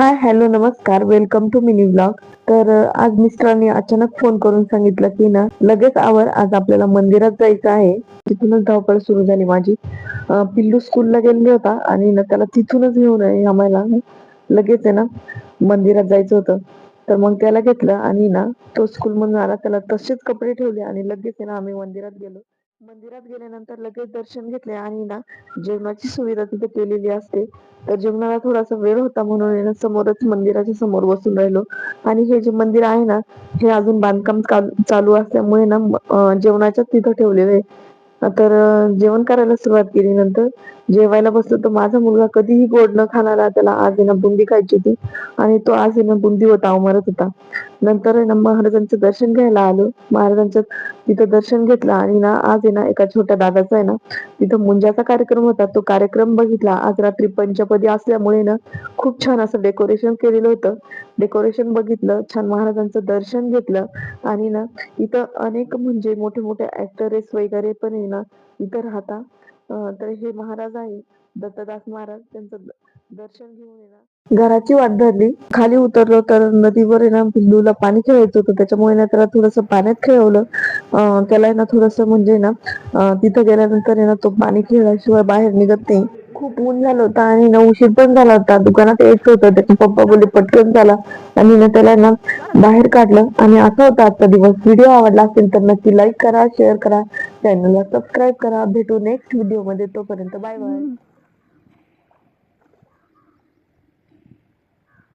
हाय, hello, नमस्कार. Welcome to mini blog. आज मिस्टरांनी अचानक फोन करून सांगितलं की ना लगेच आवर, आज आपल्याला मंदिरात जायचं आहे. तिथूनच धावपळ सुरू झाली माझी. पिल्लू स्कूलला गेलेला होता आणि ना त्याला तिथूनच घेऊन आहे आम्हाला लगेच आहे ना मंदिरात जायचं होतं. तर मग त्याला घेतलं आणि ना तो स्कूल मधून आला, त्याला तसेच कपडे ठेवले आणि लगेच आहे ना आम्ही मंदिरात गेलो. मंदिरात गेल्यानंतर लगेच दर्शन घेतले आणि ना जेवणाची सुविधा तिथे केलेली असते. तर जेवणाला थोडासा वेळ होता म्हणून आहे ना समोरच मंदिराच्या समोर बसून राहिलो. आणि हे जे मंदिर आहे ना, हे अजून बांधकाम चालू असल्यामुळे ना जेवणाच्या तिथं ठेवलेलं आहे. जेवण करायला सुरुवात केली. नंतर जेवायला बसलो तर माझा मुलगा कधीही गोड न खाणारा, त्याला आज आहे ना बुंदी खायची होती आणि तो आज आहे ना बुंदी होता मारत होता. नंतर आहे ना महाराजांचं दर्शन घ्यायला आलो. महाराजांचं तिथं दर्शन घेतलं आणि ना आज आहे ना एका छोट्या दादाचा आहे ना तिथं मुंजाचा कार्यक्रम होता. तो कार्यक्रम बघितला. आज रात्री पंचपदी असल्यामुळे ना खूप छान असं डेकोरेशन केलेलं होतं. डेकोरेशन बघितलं, छान महाराजांचं दर्शन घेतलं आणि ना इथं अनेक म्हणजे मोठे मोठे ऍक्टरेस वगैरे पण आहे ना इथं राहता. तर हे महाराज आहे दत्तदास महाराज, त्यांचं दर्शन घेऊन आहे ना घराची वाट धरली. खाली उतरलो तर नदीवर आहे ना पिल्लूला पाणी खेळायचं होतं, त्याच्यामुळे ना त्याला थोडंसं पाण्यात खेळवलं. त्याला आहे ना थोडंसं म्हणजे ना तिथं गेल्यानंतर आहे ना तो पाणी खेळल्याशिवाय बाहेर निघत नाही. खूप ऊन झालं होतं आणि ना उशीर पण झाला होता. दुकानात यायचं होतं, त्याचे पप्पा बोलले पटकन झाला आणि ना त्याला ना बाहेर काढलं. आणि असा होता आजचा दिवस. व्हिडिओ आवडला असेल तर नक्की लाईक करा, शेअर करा, चॅनलला सबस्क्राईब करा. भेटू नेक्स्ट व्हिडिओ मध्ये. तोपर्यंत बाय बाय.